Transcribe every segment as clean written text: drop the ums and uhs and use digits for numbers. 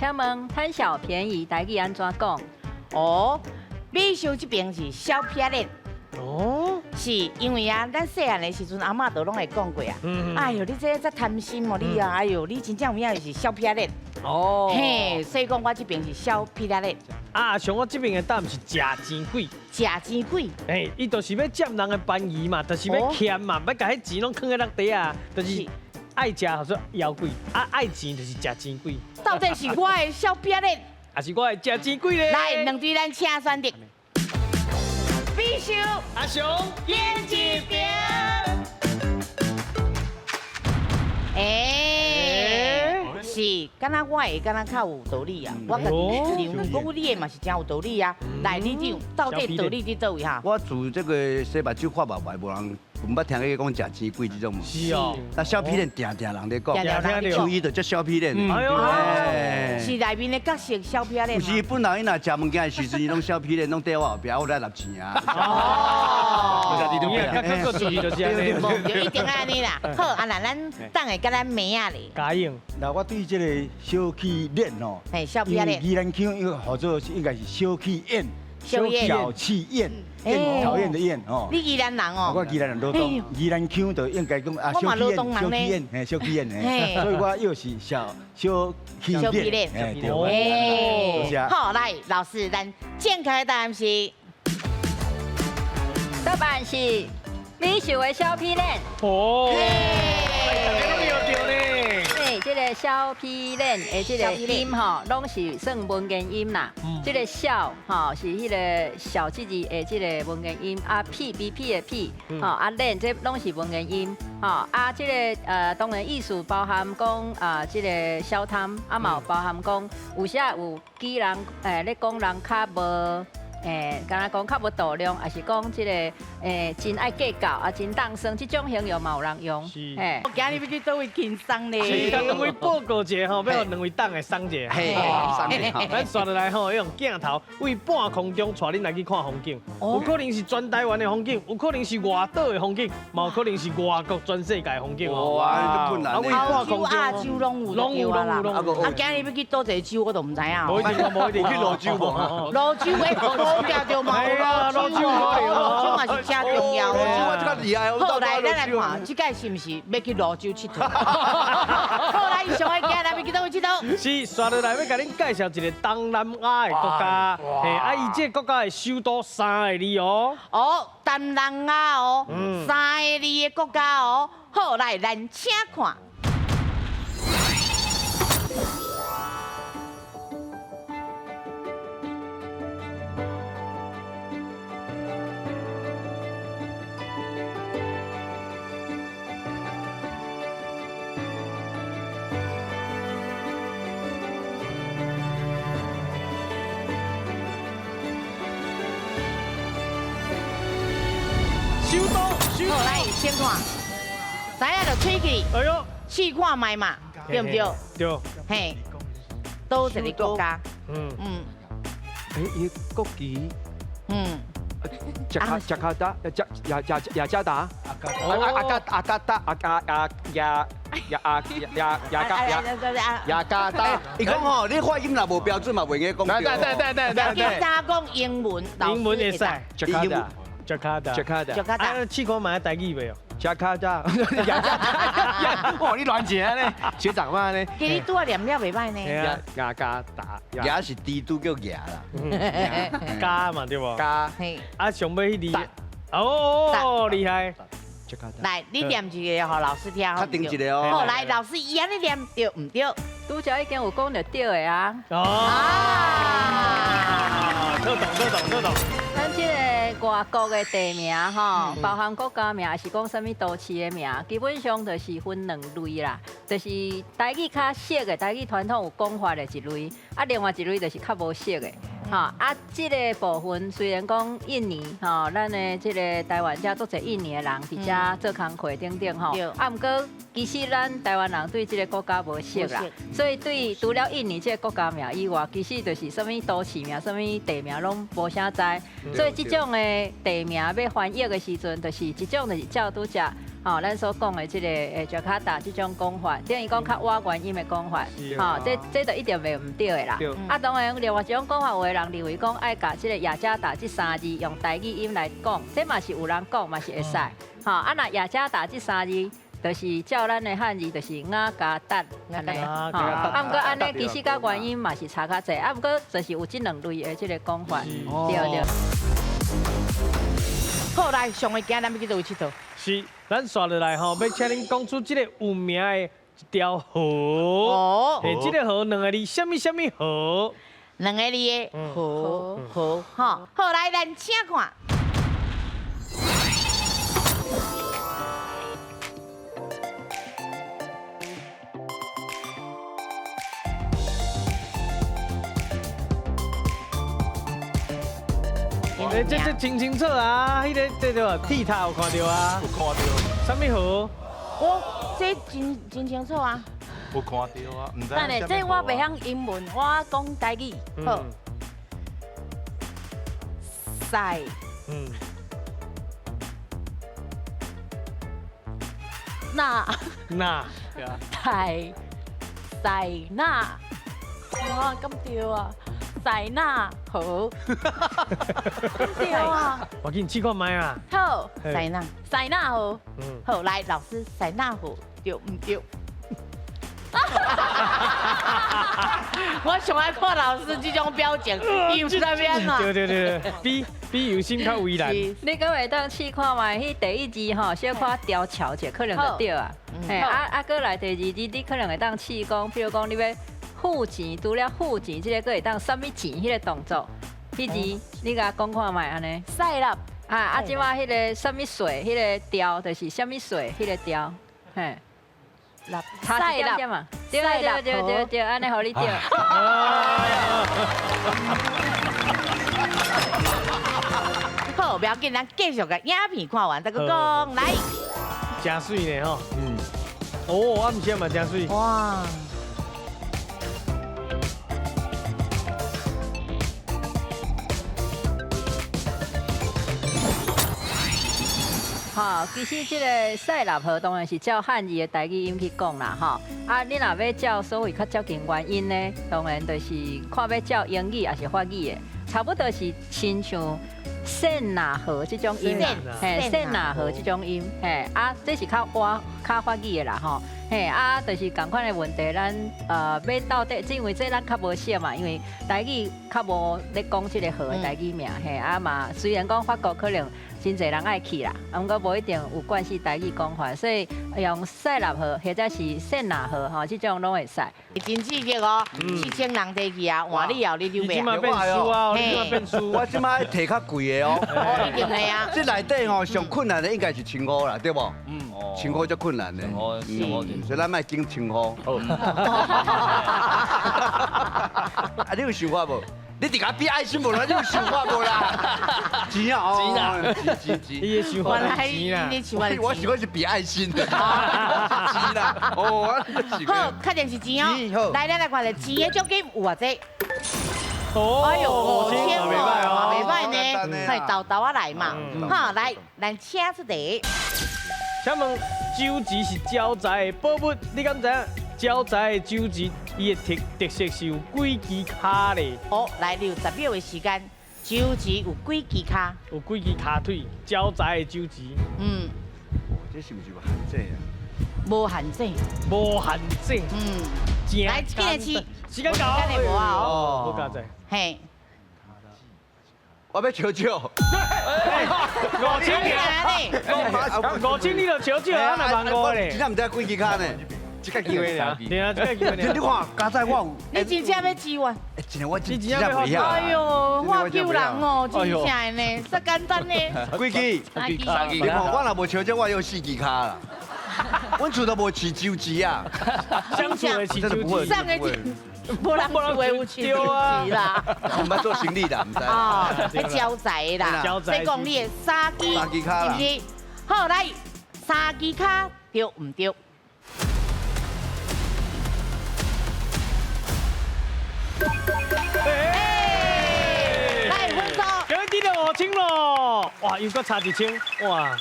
请问贪小便宜台语安怎讲？哦，美秀这边是小撇脸。哦，是因为啊，咱细汉的时阵，阿嬷都拢会讲过啊。哎呦，你这贪心哦，你啊，哎呦，你真正有影是小撇脸。哦，嘿，所以讲我这边是小撇脸。啊，像我这边的胆是食钱贵，食钱贵。哎，伊就是要占人的便宜嘛，就是要欠嘛，要甲迄钱拢囥在落地啊，就是爱食或者枵贵，啊爱钱就是食钱贵。到底是我的小撇脸，还是我的食钱贵咧？来，两队咱请选择。美秀阿雄演一遍。是，敢若我的敢若较有道理啊！我家己认为讲你的嘛是真有道理啊。来，你长到底道理伫倒位哈？我自这个洗目睭看目睭，无人捌听伊讲食钱贵这种。是哦，那小屁脸定定人咧讲，定就伊就叫小屁脸。哎呦，是内面的角色小撇脸。不是本来伊若食物件的时阵，伊拢小屁脸，拢缀我后壁，我来纳钱啊。哦，较注意就是安尼。无，就一定安尼啦。好，啊那咱等下甲咱妹啊咧。嘉应，那我对这个小气脸哦，嘿，小撇脸。宜兰腔应该合作应该是小气燕，小气燕，燕讨厌的燕哦。你宜兰人哦。我宜兰人罗东，宜兰腔就应该讲啊，小气燕，嘿，小气燕，嘿，所以我又是小气脸，哎，对。好，来，老师，咱正确的答案是。答案是美秀的小屁脸。哦，大家拢有对呢。对，这个小屁脸的这个音吼，拢是算文言音啦。这个小吼是迄个小字字的这个文言音，啊屁比屁的屁，吼啊脸这拢是文言音，吼啊这个当然意思包含讲这个小贪，啊嘛有包含讲有时有几人咧讲人较无。敢若讲较无度量，还是讲即个真爱计较啊，真当生，这种形容嘛有人用。是。我今日要去倒位轻松咧。是，甲两位报告一下吼，要互两位党的送一下。嘿，送一下。咱刷落来吼，要用镜头为半空中带恁来去看风景。有可能是全台湾的风景，有可能是外岛的风景，嘛有可能是外国全世界的风景哦。哇，这困难。为半空中亚洲拢有，拢有啦。啊，今日要去倒一个州，我都唔知影。无一定，无一定去泸州无？泸州的。家就嘛有咯，泸州嘛是真重要我这个厉害，后来咱来看，这届是不是要去泸州佚佗？后来上海家来要去倒位佚佗？是，刷落来要甲恁介绍一个东南亚的国家，嘿，啊，伊这个国家的首都三个字哦。哦，东南亚哦，三个字的国家哦。好，来咱请看。好，来先看，知影就吹去，哎呦，试看卖嘛，对不对？对。嘿，都一个国家。伊国旗。雅加达，雅加达，雅加达。伊讲吼，你发音若无标准嘛，袂瘾讲对。对。加讲英文，英文会使。Jakarta，啊，试看买台语袂哦。Jakarta，哇，你乱写呢，学长嘛呢？给你多念了袂歹呢。雅加达，牙是低都叫牙啦。加嘛对不？加。啊，上尾迄字。哦，厉害。来，你念一个，互老师听。确定一个哦。好，来，老师伊安尼念对唔对？拄则已经有讲着对的啊。特懂。咱即个外国的地名吼，包含国家名，还是讲什么都市的名，基本上就是分两类啦。就是台语较熟的，台语传统有讲法的一类，啊，另外一类就是较无熟的。啊，这个部分虽然讲印尼咱的这个台湾遮足侪印尼的人伫遮做工课等等啊，毋过其实咱台湾人对这个国家无熟啦，所以对除了印尼这个国家名以外，其实就是什么都市名、什么地名拢无啥知，所以这种的地名要翻译的时阵，就是一种就是照拄只吼，咱所讲的这个脚卡达这种讲法，等于讲较挖原音的讲法，吼，这就一定袂唔对的啦。啊，当然另外一种讲法，有的人认为讲爱甲这个雅加达这3字用台语音来讲，这嘛是有人讲嘛是会使。吼，啊那雅加达这3字。就是照咱的汉字，就是雅加达安尼，吼。啊，毋过安尼其实甲原音嘛是差较济，啊，毋过就是有这2类的这个讲法，对对。好来，上回今咱要去倒位佚佗？是，咱刷落来吼，要请恁讲出这个有名的一条河。哦，这个河2个字，什么河？2个字的河，吼。好来，咱请看。这真清楚啊！迄个这个铁塔有看到啊？有看到。什么河？哦，这真清楚啊！有看到啊，唔知。但是这我袂晓英文，我讲台语。好。塞。那。塞纳。哇，咁对啊！塞纳河。对啊。我给你试看麦啊。好，塞纳河。好，来，老师，塞纳河对唔对？我上爱看老师这种表情，伊有啥样啊？对，比有心较为难。你搁会当试看卖，迄第1字吼，小可调巧者可能就对啊。嘿，搁来第2字，你可能会当试讲，比如讲你要付钱，除了付钱，这个搁会当什么钱迄个动作，迄字你甲讲看卖安尼。塞啦。即马迄个什么水，迄个调就是什么水，迄个调，嘿。差一点点嘛，对，安尼互你对。好，不要紧，咱继续个影片看完，再个讲来。真水呢吼。哦，暗时嘛真水。哇。吼，其实这个塞纳河当然是照汉字的台语音去讲啦，吼。啊，你若要照所谓较接近原音呢，当然就是看要照英语还是法语的，差不多是亲像塞纳河这种音，嘿，塞纳河这种音，嘿，啊，这是较法语的啦，吼。嘿啊，就是同款的问题，咱要到底，因为这咱较无熟嘛，因为台语较无咧讲这个河的台语名，嘿啊嘛，虽然讲法国可能真侪人爱去啦，啊，毋过无一定有关系台语讲法，所以用塞纳河或者是塞纳河吼，这种拢会使。真刺激哦，4000人地去啊，换你后你就袂。你嘛变输啊，你嘛变输。我即摆摕较贵的哦。哦，一定系啊。这内底吼上困难的应该是青蒿啦，对不？青蒿最困难的。所以咱卖经青蒿。啊，你有想法无？你伫甲比爱心无啦？你有想法无啦？钱啊！钱。你想法是钱啦。我想法是比爱心的。钱啦。哦，好，确定是钱哦。来，咱来看下钱的奖金有偌济？哦，哎呦5000哦，袂歹呢，快豆豆啊来嘛。好，来，咱请出题。请问酒钱是招财的宝物，你敢知影？招财的酒钱，伊的特色是有几支卡咧？好，来，你有10秒的时间。酒钱有几支卡？有几支卡腿？招财的酒钱。这是不是有限制啊？无限制。无限制。来，今日起。时间到。今日无啊哦。我加在。嘿。我要求救。 5000你就求救啊，那万五咧。真正唔知几支卡呢？这个机会俩。对啊，这个机会俩。你看，加在我有。你真正要支援？真的我真正袂晓。哎呦，我救人哦，真正的呢，这简单呢。几支？3支。你看我若无求救，我有4支卡啦。阮厝都无饲酒鸡啊。相处的饲酒鸡。上个不然维护起啦，唔捌做行李啦，唔知。啊，要招财啦，再讲你的3支卡，是不是？好，来3支卡对唔对？来分数，今日得5000咯，哇，又搁差1000，哇，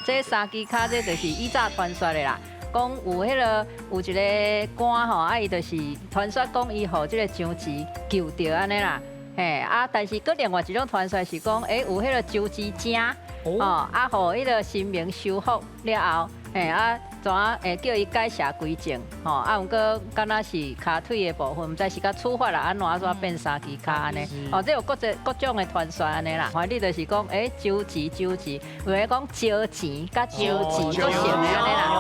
这三支卡这就是以早传说的啦。讲有有一个官吼，伊就是传说讲伊互这个张吉救着安尼啦。嘿但是搁另外一种传说是讲，有迄个张吉精哦，互迄个神明修复了后，怎叫伊改邪归正吼？毋过敢若是骹腿的部分，毋知是甲处罚啦安怎变三支骹安尼？哦，这有各种的传说安尼啦。反正就是讲，招钱，有诶讲招钱甲招钱足成安尼啦。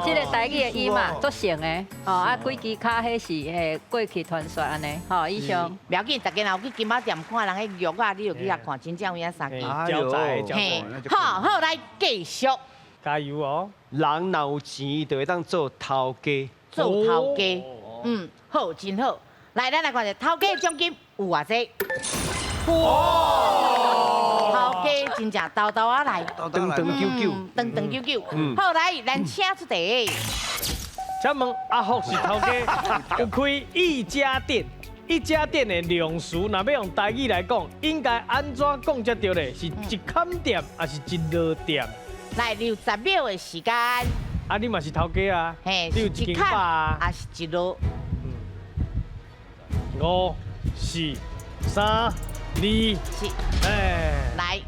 这个台语的音嘛足成诶。哦，几支骹迄是过去传说安尼。吼，以上。不要紧，大家若有去金马店看人迄玉啊，你就去遐看，真正有影三支。交代。嘿，好，来继续。加油哦！人若有钱，就会当做头家。做头家，好，真好。来，咱来看下头家奖金有偌济？头家真正豆豆啊来，长长久久，长长久久。好，来，咱请出题。请问阿福是头家，有开一家店。一家店的量词，若要用台语来讲，应该安怎讲才对咧？是一间店，还是一落店？来，你有10秒的时间。啊，你嘛是头家啊？嘿，你有一间吧啊？还是一路5、4、3、2，来，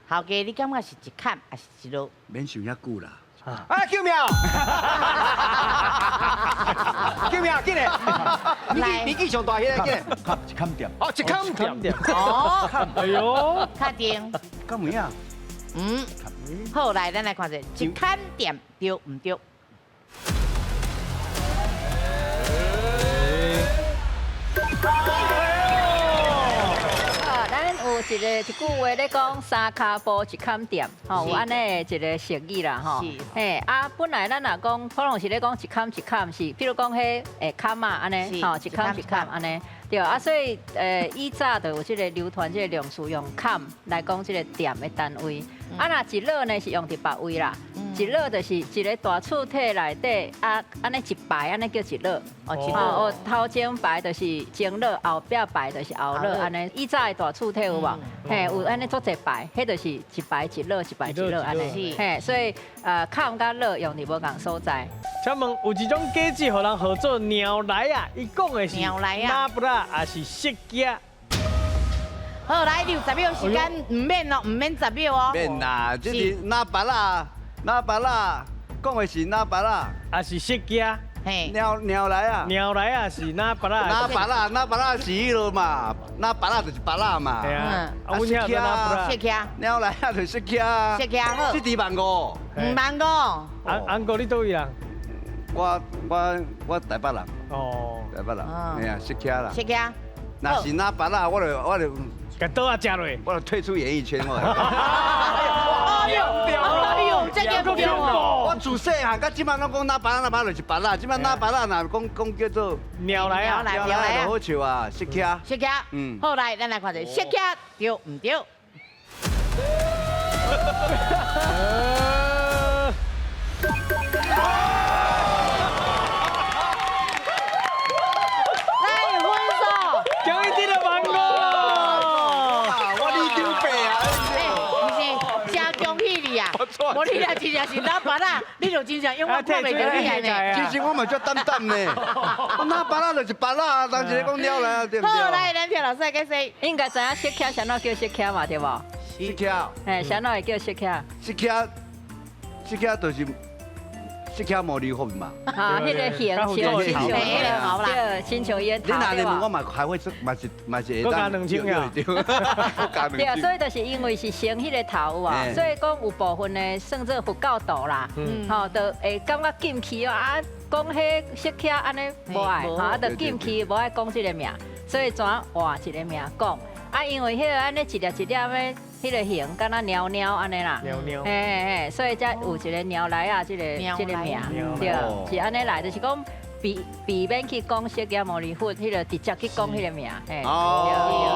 头家，你感觉是一坎还是一路？免想遐久啦。啊，救命！救命！紧嘞！年纪上大迄个紧嘞。一坎店。哦，一坎店。哦，哎呦，确定？敢有影？好，来，咱来看下，一坎店对唔对？有一句话咧讲，三脚步一坎店，吼，有安尼一个俗语啦，吼。本来咱若讲，可能是咧讲一坎一坎是，比如讲迄坎啊安尼，吼，一坎一坎安尼，对所以以早就有这个流传这个量词用坎来讲这个店的单位。若一落呢是用伫别位啦，一落就是一个大厝体内底安尼一排安尼叫一落。头前排就是前落，后壁排就是后落，安尼。以早的大厝体有无？有安尼做一排，迄就是一排一落，一排一落安尼。所以坎甲落用伫无共所在。请问有一种假字，互人号做鸟来啊？伊讲的是鸟来啊，哪不啦，还是色家？好，来，你有10秒时间，唔免10秒哦。免啦，这是哪巴啦，讲的是哪巴啦，还是色家？嘿，鸟来啊，鸟来啊是哪巴啦？哪巴啦是迄落嘛，哪巴啦就是巴啦嘛。系啊，阮遐做哪巴啦？色卡，鸟来啊就是色卡。色卡好。这2万5。5万5。安哥，你倒位人？我台北人。哦，台北人，哎呀，色卡啦。色卡。那是哪巴啦，我就。甲倒啊食落，我就退出演艺圈我。哎呦，这个不中哦。我自细汉到即摆拢讲哪巴啦就是巴啦，即摆哪巴啦若讲叫做鸟来啊，鸟来就好笑啊，色卡。色卡，好来，咱来看下色卡对唔对？来分数，恭喜你的万哥！我你丢白啊！不是，真恭喜你啊！无你若真正是哪巴啦，你就真正永远看袂到你安尼。其实我嘛足淡淡呢，哪巴啦就是巴啦，当时讲鸟来啊，对不对？好，来，咱听老师解释。应该知影色卡啥哪叫色卡嘛，对无？色卡，啥哪会叫色卡？色就是色卡茉莉花嘛。迄个形好啦，亲像烟头你对我嘛还会嘛是我加2000呀。对，所以就是因为是生迄个头啊，所以讲有部分呢算做不够度啦，吼，就会感觉禁气啊，讲迄色卡安尼无爱，吼，就禁气无爱讲这个名，所以怎换一个名讲？因为迄个安尼一粒一粒的，迄个形敢若鸟鸟安尼啦，所以才有一个鸟来啊，这个名，对，是安尼来，就是讲避免去讲色卡茉莉粉，迄个直接去讲迄个名，对。